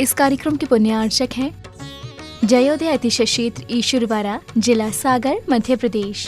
इस कार्यक्रम के पुण्यार्चक हैं जयोदय अतिशय क्षेत्र ईश्वरवाड़ा, जिला सागर, मध्य प्रदेश।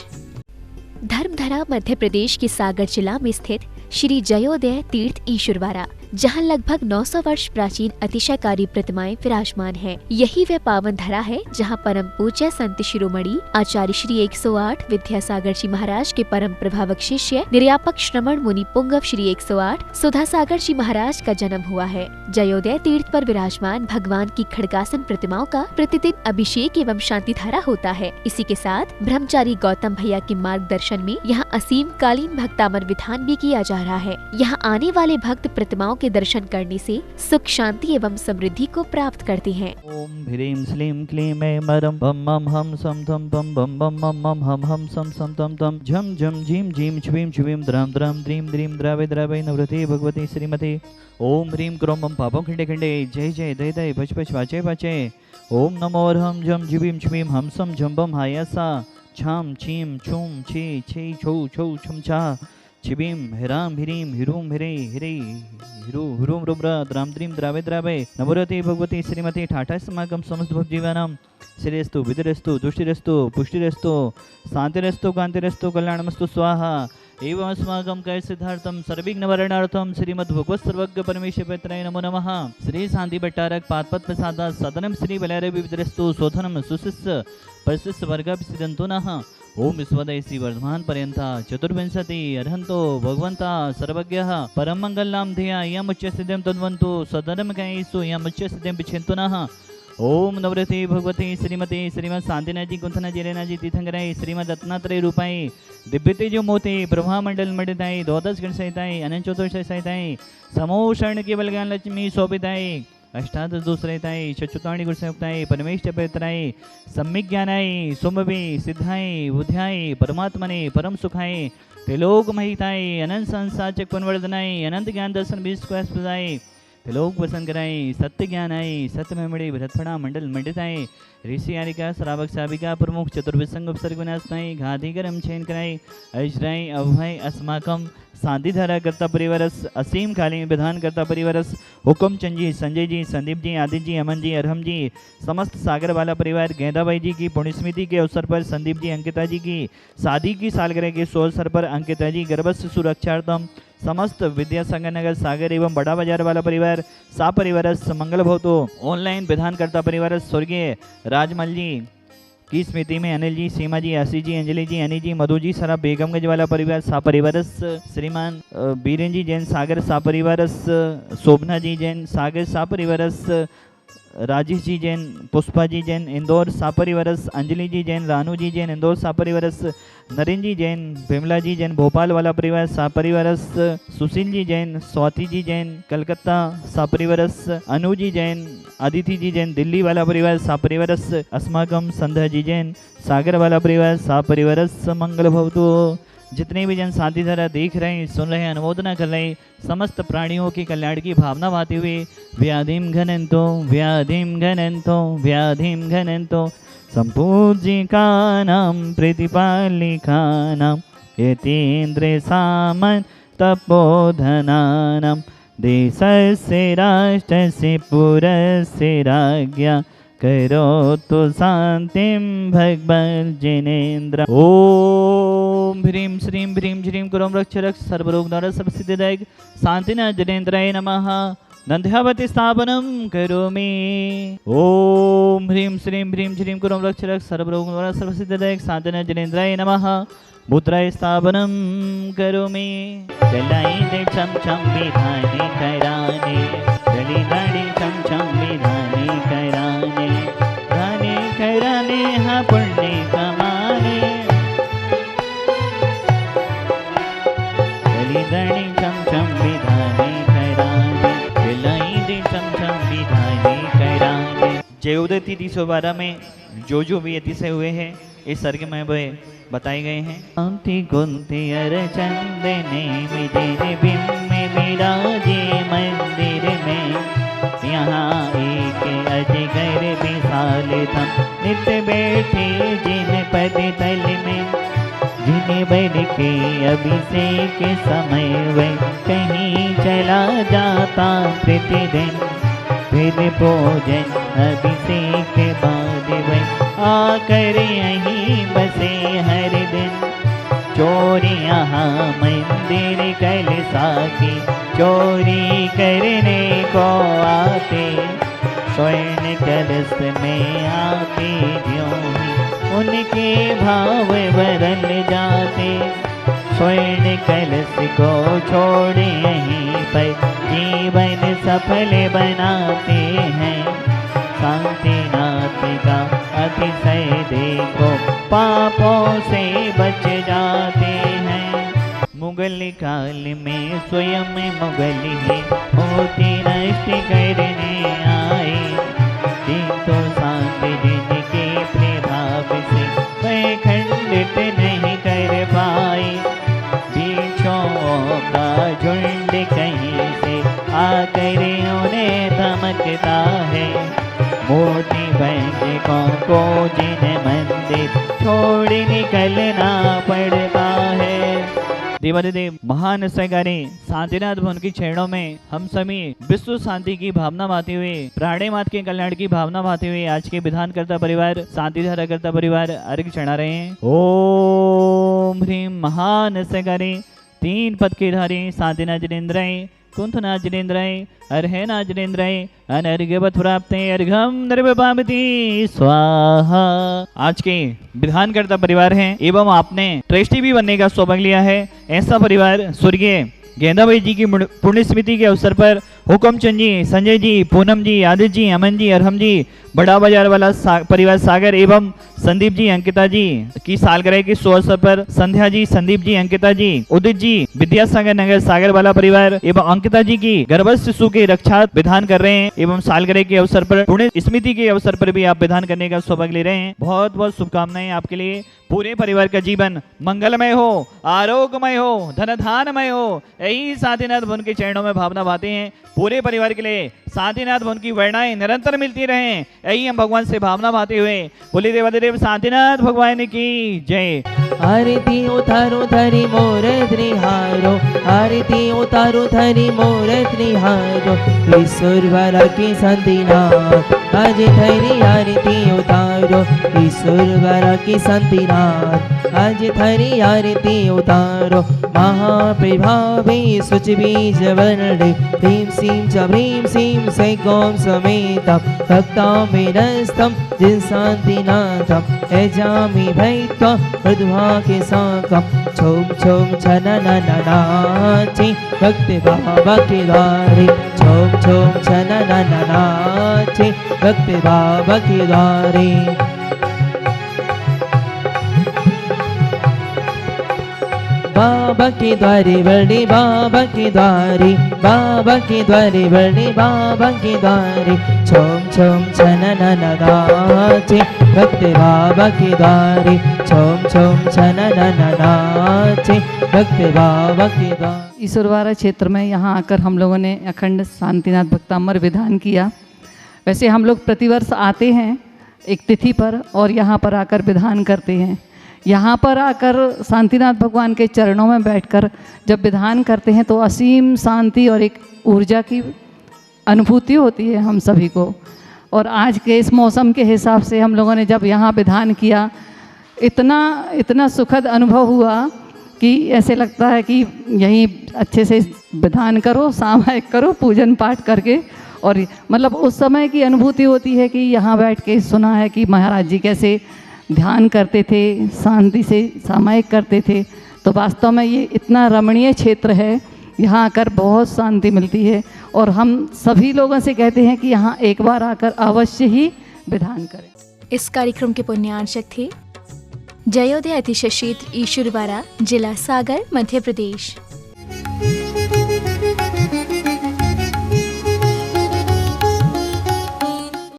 धर्मधरा मध्य प्रदेश के सागर जिला में स्थित श्री जयोदय तीर्थ ईश्वरवाड़ा, जहां लगभग 900 वर्ष प्राचीन अतिशयकारी प्रतिमाएं विराजमान हैं। यही वह पावन धरा है जहां परम पूज्य संत शिरोमणि आचार्य श्री 108 विद्यासागर जी महाराज के परम प्रभावक शिष्य निर्यापक श्रमण मुनि पुंगव श्री 108 सुधासागर जी महाराज का जन्म हुआ है। जयोदय तीर्थ पर विराजमान भगवान की खड़गासन प्रतिमाओं का प्रतिदिन अभिषेक एवं शांति धारा होता है। इसी के साथ ब्रह्मचारी गौतम भैया के मार्गदर्शन में यहाँ असीम कालीन भक्तामर विधान भी किया जा रहा है। यहाँ आने वाले भक्त प्रतिमाओं के दर्शन करने से सुख, शांति एवं समृद्धि को प्राप्त करते हैं। ओम ह्रीं श्लीं क्लीं ऐं मरं बम मम हम सम थम बम बम बम मम मम हम सम सम तम तम झम झम झीम झीम छ्वीं छ्वीं द्राम द्राम द्रीं द्रीं द्रावे द्रावे नवरते भगवती श्रीमते। ओम ह्रीं क्रोम मम पापम खंडे खंडे जय जय दय दय पच पच वाचे वाचे। ओम नमो अर्हं झम झीं छ्वीं हम सम झम बम हायसा छाम छीम छूम छी छी छौ छौ छम छा छिबीम हिराम हिरीम हिरूम हिरे हिरे हिरू हुरूम रुब्रा द्राम द्रीम द्रावे द्रावे नवरते भगवती श्रीमती ठाठा समागम समस्त भक्तजीवानां श्रेयस्तु विदरस्तु दुष्टिरस्तु पुष्टिरस्तु शांतिरस्तु कांतिरस्तु कल्याणमस्तु स्वाहा। एवं अस्माकं कय सिद्धार्थम सर्विघ्नवरणार्थम श्रीमद् भगवत सर्वज्ञ परमेश्वर पत्राय नमो नमः। श्री शांति भट्टारक पादपद प्रसादा सदनम श्री बलैरवि विविधरस्तु शोधनम सुशिष्य परशिष्य वर्ग सिद्धंतो नः। ओम विश्वदय श्री वर्धमान पर्यंता चतुर्विंशति अर्हंतो भगवंता सर्वज्ञः परम मंगलनाम ध्येया यमुच्य सिद्धिं तद्वन्तु सदनम कैसु यमुच्य सिद्धिं पिछन्तु नः। ओम नवरते भगवती श्रीमती श्रीमद शांतिनाजी कुंथना जिरेनाजी तीर्थंकराय श्रीमद रत्नात्रय रूपाई दिव्य तेजो मोते प्रभा मंडल मंडिताई द्वादश गण सहिताई अनंत चतुर्दश सहिताई समूह शरण केवल ज्ञान लक्ष्मी शोभिताई अष्टादश दूसरेताई चतुर्ताणी गुणसयुक्ताई परमेश पवित्राई सम्यक ज्ञानाई सुमभि सिद्धाई बुद्ध्याई परमात्मने परम सुखाई त्रिलोक महिताई अनंत संसार चक्पनवर्धनाई अनंत ज्ञान दर्शन बीज को स्पदाई त्रिलोक वसन कराई सत्य ज्ञान आई सत्य में मणि भरतफड़ा मंडल मंडिताई ऋषि आरिका श्रावक साविका प्रमुख चतुर्विसंग उपसर्ग विनाशनाई घाधिगरम छेन कराई अजराई अभय अस्माकम शांति धारा करता परिवारस असीम कालीन विधान करता परिवारस हुक्म चंद जी, संजय जी, संदीप जी, आदित्य जी, अमन जी, अरहम जी, समस्त सागर वाला परिवार गेंदाबाई जी की पुण्यस्मृति के अवसर पर संदीप जी अंकिता जी की शादी की सालगिरह के अवसर पर अंकिता जी गर्भस्थ सुरक्षार्थम समस्त विद्यासागर नगर सागर एवं बड़ा बाजार वाला परिवार सा परिवार मंगल भवतो ऑनलाइन विधान करता परिवार स्वर्गीय राजमल जी की स्मृति में अनिल जी, सीमा जी, आशीष जी, अंजलि जी, अनिल जी, मधु जी, सरा बेगमगंज वाला परिवार सा परिवार श्रीमान बीरेन जी जैन सागर सा परिवार शोभना जी जैन सागर सा परिवार राजेश जी जैन पुष्पा जी जैन इंदौर सापरिवरस अंजलि जी जैन रानू जी जैन इंदौर सापरिवरस नरेंद्र जी जैन विमला जी जैन भोपाल वाला परिवार सापरिवरस सुशील जी जैन स्वाति जी जैन कलकत्ता सापरिवरस अनु जी जैन अदिति जी जैन दिल्ली वाला परिवार सापरिवरस अस्माकम संध्या जी जैन सागर वाला परिवार सापरिवरस मंगल भवतु। जितने भी जन शांति धारा देख रहे हैं, सुन रहे हैं, अनुमोदना कर रहे हैं, समस्त प्राणियों की कल्याण की भावना भाते हुए व्याधिम घनंतो व्याधिम घनंतो व्याधिम घनंतो संपूज्यकानां प्रतिपालिकानां यतीन्द्र सामन तपोधनानां देशस्य राष्ट्रस्य पुरस्य राज्ञा करोतु शांतिं भगवन् जिनेन्द्र। ओम ह्रीं श्रीं ह्रीं श्रीं कुरम रक्ष रक्ष सर्वरोग द्वारा सर्वसिद्धिदायक शांतिनाथ जिनेन्द्राय नमः। नंद्यावती स्थापनम करोमि। ओम ह्रीं श्रीं ह्रीं श्रीं कुरम रक्ष रक्ष सर्वरोग द्वारा सर्वसिद्धिदायक शांतिनाथ जिनेन्द्राय नमः। मुद्राय स्थापनम करोमि। चलाई दे छम छम विधाने कराने चली दाड़ी छम छम विधाने कराने धाने कराने हाँ पुण्य कमाने चली दाड़ी छम छम विधाने कराने चलाई दे छम छम विधाने कराने। जयोदय तिथि 112 में जो भी अतिशय हुए हैं इस सर्ग में वह बताए गए हैं। कांति कुंती अर चंदने मिजिन बिंब विराजे मंदिर में यहाँ एक अजगर विशाल था नित्य बैठे जिन पद तल में जिन्हें बैठ के अभिषेक समय वह कहीं चला जाता प्रतिदिन फिर भोजन अभिषेक बाद वै आकर यहीं बसे हर दिन। चोर यहाँ मंदिर कलसा की चोरी करने को आते, स्वर्ण कलश में आके ज्यों ही उनके भाव बदल जाते। स्वर्ण कलश को छोड़ यहीं पर जीवन सफल बनाते हैं। शांतिनाथ का अतिशय देखो पापों से बच जाते हैं। मुगल काल में स्वयं मुगल ही होती नष्ट करने आए, किंतु शांत जिनके प्रभाव से वह खंडित नहीं कर पाए। बीचों का झुंड कहीं से आकर उन्हें धमकता है, मोती बैंकों को जिन मंदिर छोड़ निकलना पड़ता है। देवादिदेव महान सहकारी शांतिनाथ भवन की चरणों में हम सभी विश्व शांति की भावना भाते हुए, प्राणी मात के कल्याण की भावना भाते हुए आज के विधानकर्ता परिवार, शांति धारा करता परिवार अर्घ चढ़ा रहे हैं। ओम ह्रीम महान सहकारी 3 पद के धारी शांतिनाथ जिनेन्द्राय कुंथनाथ जिनेन्द्राय अर्हनाथ जिनेन्द्राय अनर्घवत प्राप्ते अर्घम निर्वपामति स्वाहा। आज के विधानकर्ता परिवार हैं एवं आपने ट्रस्टी भी बनने का सौभाग्य लिया है। ऐसा परिवार स्वर्गीय गेंदा भाई जी की पुण्य स्मृति के अवसर पर हुक्मचंद जी, संजय जी, पूनम जी, आदित्य जी, अमन जी, अरहम जी, बड़ा बाजार वाला परिवार सागर एवं संदीप जी, अंकिता जी की सालगिरह के शुभ अवसर पर संध्या जी, संदीप जी, अंकिता जी, उदित जी, विद्यासागर नगर सागर वाला परिवार एवं अंकिता जी की गर्भस्थ शिशु के रक्षा विधान कर रहे हैं एवं सालगिरह के अवसर पर पुण्य स्मृति के अवसर पर भी आप विधान करने का सौभाग्य ले रहे हैं। बहुत बहुत शुभकामनाएं आपके लिए। पूरे परिवार का जीवन मंगलमय हो, आरोग्यमय हो, धनधानमय हो, यही शांतिनाथ भवन के चरणों में भावना भाते हैं। पूरे परिवार के लिए शांतिनाथ भवन की वर्णाएं निरंतर मिलती रहें, यही हम भगवान से भावना भाते हुए बोले देवादेव शांतिनाथ भगवान की जय। आरती उतारो धरी मोर त्रिहारो, आरती उतारो धरी मोर त्रिहारो, ईश्वर वाला की शांतिनाथ आज धरी आरती उतारो, ईश्वर वाला की शांतिनाथ आज धरी आरती उतारो। महाप्रभावी सुच बीज वर्णे ह्रीं सीं च ह्रीं सीं सैकों समेतं भक्तामिरस्तं जिन शांतिनाथं यजामि भैत्वा मृदुहा के साकं छोम छोम छननननाचि भक्ति बाबा के द्वारे, छोम छोम छननननाचि भक्ति बाबा के द्वारे। बाबा के द्वारे बड़े बाबा के द्वारे, बाबा के द्वारे बड़े बाबा के द्वारे, छोम छोम छननननाचे भक्ति बाबा के द्वारे, छोम छोम छननननाचे भक्ति बाबा के द्वारे। ईश्वरवारा क्षेत्र में यहाँ आकर हम लोगों ने अखंड शांतिनाथ भक्तामर विधान किया। वैसे हम लोग प्रतिवर्ष आते हैं एक तिथि पर और यहाँ पर आकर विधान करते हैं। यहाँ पर आकर शांतिनाथ भगवान के चरणों में बैठकर जब विधान करते हैं तो असीम शांति और एक ऊर्जा की अनुभूति होती है हम सभी को। और आज के इस मौसम के हिसाब से हम लोगों ने जब यहाँ विधान किया, इतना सुखद अनुभव हुआ कि ऐसे लगता है कि यहीं अच्छे से विधान करो, सामायिक करो, पूजन पाठ करके। और मतलब उस समय की अनुभूति होती है कि यहाँ बैठ के सुना है कि महाराज जी कैसे ध्यान करते थे, शांति से सामायिक करते थे। तो वास्तव में ये इतना रमणीय क्षेत्र है, यहाँ आकर बहुत शांति मिलती है। और हम सभी लोगों से कहते हैं कि यहाँ एक बार आकर अवश्य ही विधान करें। इस कार्यक्रम के पुण्यार्चक थे जयोदय अतिशय क्षेत्र ईश्वरवारा, जिला सागर, मध्य प्रदेश।